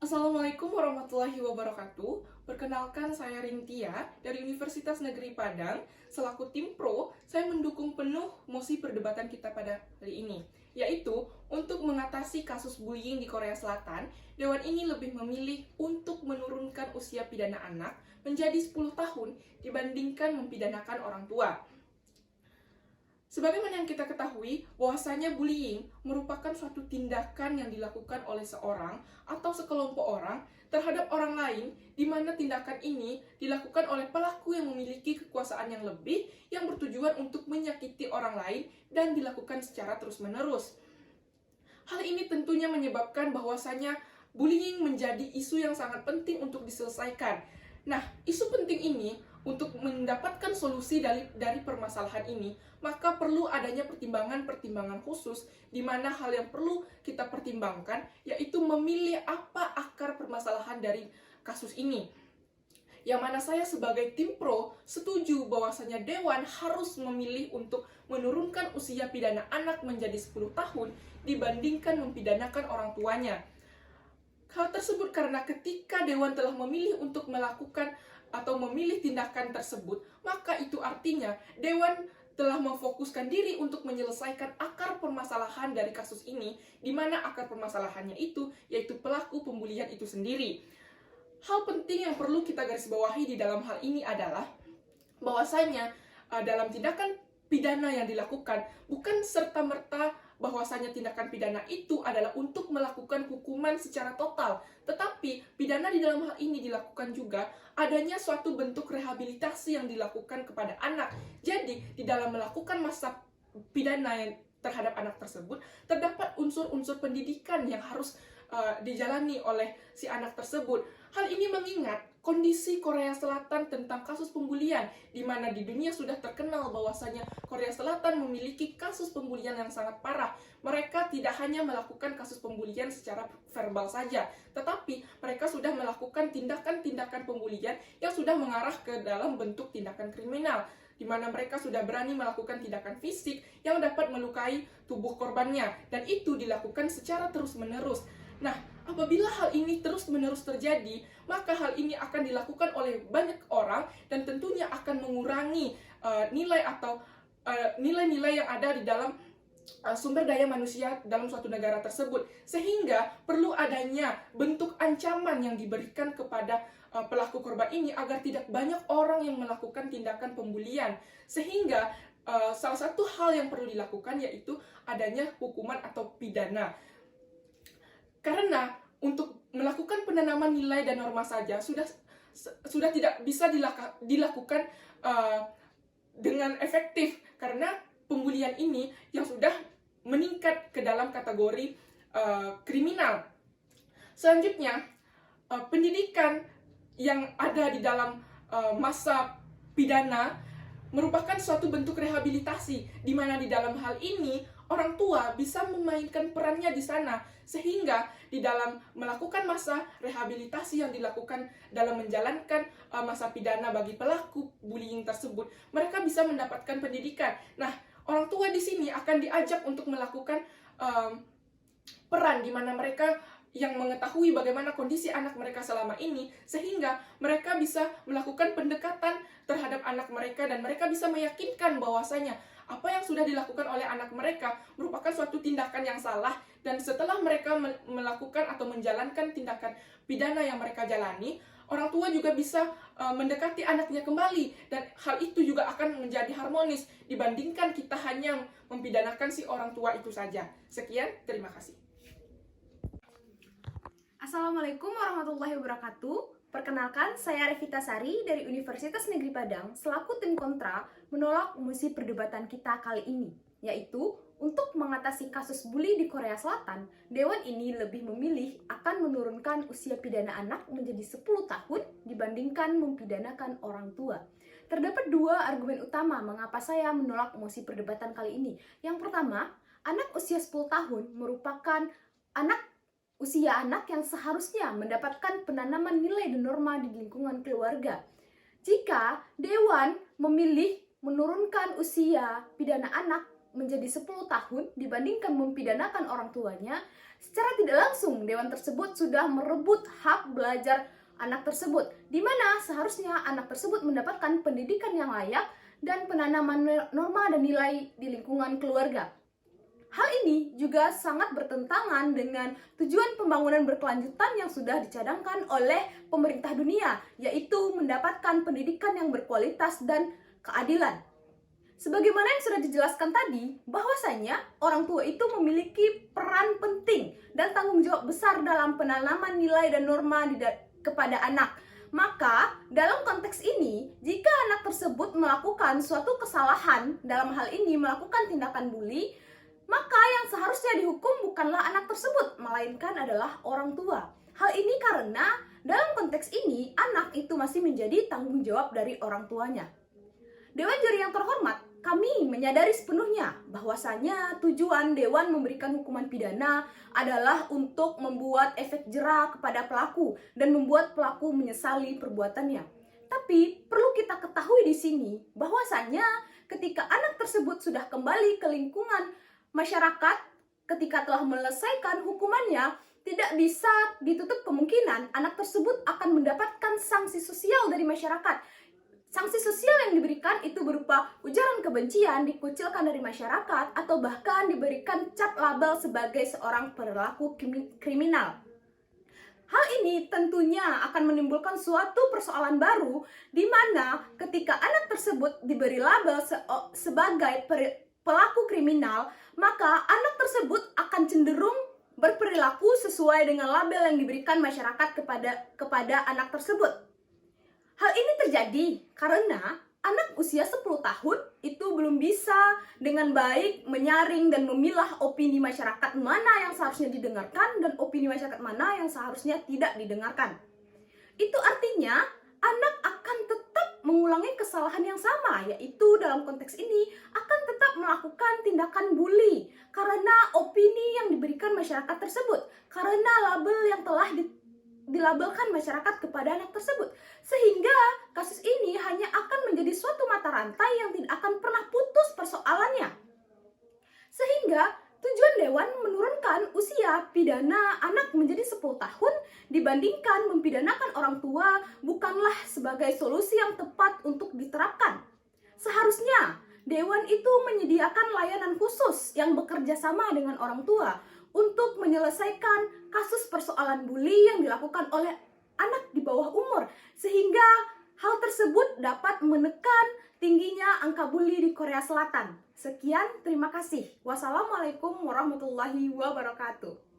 Assalamualaikum warahmatullahi wabarakatuh. Perkenalkan, saya Rintia dari Universitas Negeri Padang. Selaku tim pro, saya mendukung penuh mosi perdebatan kita pada hari ini, yaitu untuk mengatasi kasus bullying di Korea Selatan. Dewan ini lebih memilih untuk menurunkan usia pidana anak menjadi 10 tahun dibandingkan mempidanakan orang tua. Sebagaimana yang kita ketahui, bahwasanya bullying merupakan suatu tindakan yang dilakukan oleh seorang atau sekelompok orang terhadap orang lain, di mana tindakan ini dilakukan oleh pelaku yang memiliki kekuasaan yang lebih, yang bertujuan untuk menyakiti orang lain dan dilakukan secara terus-menerus. Hal ini tentunya menyebabkan bahwasanya bullying menjadi isu yang sangat penting untuk diselesaikan. Nah, isu penting ini untuk mendapatkan solusi dari permasalahan ini, maka perlu adanya pertimbangan-pertimbangan khusus di mana hal yang perlu kita pertimbangkan yaitu memilih apa akar permasalahan dari kasus ini. Yang mana saya sebagai tim pro setuju bahwasanya Dewan harus memilih untuk menurunkan usia pidana anak menjadi 10 tahun dibandingkan mempidanakan orang tuanya. Hal tersebut karena ketika Dewan telah memilih untuk melakukan atau memilih tindakan tersebut, maka itu artinya Dewan telah memfokuskan diri untuk menyelesaikan akar permasalahan dari kasus ini, di mana akar permasalahannya itu yaitu pelaku pembulian itu sendiri. Hal penting yang perlu kita garis bawahi di dalam hal ini adalah bahwasanya dalam tindakan pidana yang dilakukan bukan serta-merta bahwasanya tindakan pidana itu adalah untuk melakukan hukuman secara total, tetapi pidana di dalam hal ini dilakukan juga adanya suatu bentuk rehabilitasi yang dilakukan kepada anak. Jadi, di dalam melakukan masa pidana yang terhadap anak tersebut, terdapat unsur-unsur pendidikan yang harus dijalani oleh si anak tersebut. Hal ini mengingat kondisi Korea Selatan tentang kasus pembulian, di mana di dunia sudah terkenal bahwasanya Korea Selatan memiliki kasus pembulian yang sangat parah. Mereka tidak hanya melakukan kasus pembulian secara verbal saja, tetapi mereka sudah melakukan tindakan-tindakan pembulian yang sudah mengarah ke dalam bentuk tindakan kriminal, di mana mereka sudah berani melakukan tindakan fisik yang dapat melukai tubuh korbannya, dan itu dilakukan secara terus-menerus. Nah, apabila hal ini terus-menerus terjadi, maka hal ini akan dilakukan oleh banyak orang dan tentunya akan mengurangi nilai atau nilai-nilai yang ada di dalam sumber daya manusia dalam suatu negara tersebut, sehingga perlu adanya bentuk ancaman yang diberikan kepada pelaku korban ini agar tidak banyak orang yang melakukan tindakan pembulian, sehingga salah satu hal yang perlu dilakukan yaitu adanya hukuman atau pidana. Karena untuk melakukan penanaman nilai dan norma saja sudah tidak bisa dilakukan dengan efektif, karena pembulian ini yang sudah meningkat ke dalam kategori kriminal. Selanjutnya, pendidikan yang ada di dalam masa pidana merupakan suatu bentuk rehabilitasi, di mana di dalam hal ini orang tua bisa memainkan perannya di sana, sehingga di dalam melakukan masa rehabilitasi yang dilakukan dalam menjalankan masa pidana bagi pelaku bullying tersebut, mereka bisa mendapatkan pendidikan. Nah, orang tua di sini akan diajak untuk melakukan peran di mana mereka yang mengetahui bagaimana kondisi anak mereka selama ini, sehingga mereka bisa melakukan pendekatan terhadap anak mereka dan mereka bisa meyakinkan bahwasanya apa yang sudah dilakukan oleh anak mereka merupakan suatu tindakan yang salah, dan setelah mereka melakukan atau menjalankan tindakan pidana yang mereka jalani, orang tua juga bisa mendekati anaknya kembali, dan hal itu juga akan menjadi harmonis dibandingkan kita hanya mempidanakan si orang tua itu saja. Sekian, terima kasih. Assalamualaikum warahmatullahi wabarakatuh. Perkenalkan, saya Revita Sari dari Universitas Negeri Padang selaku tim kontra menolak mosi perdebatan kita kali ini, yaitu untuk mengatasi kasus bully di Korea Selatan, Dewan ini lebih memilih akan menurunkan usia pidana anak menjadi 10 tahun dibandingkan mempidanakan orang tua. Terdapat dua argumen utama mengapa saya menolak mosi perdebatan kali ini. Yang pertama, anak usia 10 tahun merupakan usia anak yang seharusnya mendapatkan penanaman nilai dan norma di lingkungan keluarga. Jika Dewan memilih menurunkan usia pidana anak menjadi 10 tahun dibandingkan mempidanakan orang tuanya, Secara tidak langsung, dewan tersebut sudah merebut hak belajar anak tersebut, di mana seharusnya anak tersebut mendapatkan pendidikan yang layak dan penanaman norma dan nilai di lingkungan keluarga. Hal ini juga sangat bertentangan dengan tujuan pembangunan berkelanjutan yang sudah dicadangkan oleh pemerintah dunia, yaitu mendapatkan pendidikan yang berkualitas dan keadilan. Sebagaimana yang sudah dijelaskan tadi, bahwasanya orang tua itu memiliki peran penting dan tanggung jawab besar dalam penanaman nilai dan norma kepada anak. Maka, dalam konteks ini, jika anak tersebut melakukan suatu kesalahan, dalam hal ini melakukan tindakan bully, maka yang seharusnya dihukum bukanlah anak tersebut, melainkan adalah orang tua. Hal ini karena dalam konteks ini, anak itu masih menjadi tanggung jawab dari orang tuanya. Dewan juri yang terhormat, kami menyadari sepenuhnya bahwasanya tujuan Dewan memberikan hukuman pidana adalah untuk membuat efek jera kepada pelaku dan membuat pelaku menyesali perbuatannya. Tapi perlu kita ketahui di sini bahwasanya ketika anak tersebut sudah kembali ke lingkungan masyarakat, ketika telah menyelesaikan hukumannya, tidak bisa ditutup kemungkinan anak tersebut akan mendapatkan sanksi sosial dari masyarakat. Sanksi sosial yang diberikan itu berupa ujaran kebencian, dikucilkan dari masyarakat, atau bahkan diberikan cap label sebagai seorang perilaku kriminal. Hal ini tentunya akan menimbulkan suatu persoalan baru di mana ketika anak tersebut diberi label sebagai pelaku kriminal, maka anak tersebut akan cenderung berperilaku sesuai dengan label yang diberikan masyarakat kepada anak tersebut. Hal ini terjadi karena anak usia 10 tahun itu belum bisa dengan baik menyaring dan memilah opini masyarakat mana yang seharusnya didengarkan dan opini masyarakat mana yang seharusnya tidak didengarkan. Itu artinya anak akan tetap mengulangi kesalahan yang sama, yaitu dalam konteks ini akan tetap melakukan tindakan bully karena opini yang diberikan masyarakat tersebut, karena label yang telah dilabelkan masyarakat kepada anak tersebut, sehingga kasus ini hanya akan menjadi suatu mata rantai yang tidak akan pernah putus persoalannya. Sehingga tujuan Dewan menurunkan usia pidana anak menjadi 10 tahun dibandingkan mempidanakan orang tua bukanlah sebagai solusi yang tepat untuk diterapkan. Seharusnya Dewan itu menyediakan layanan khusus yang bekerja sama dengan orang tua untuk menyelesaikan kasus persoalan bully yang dilakukan oleh anak di bawah umur, sehingga hal tersebut dapat menekan tingginya angka bully di Korea Selatan. Sekian, terima kasih. Wassalamualaikum warahmatullahi wabarakatuh.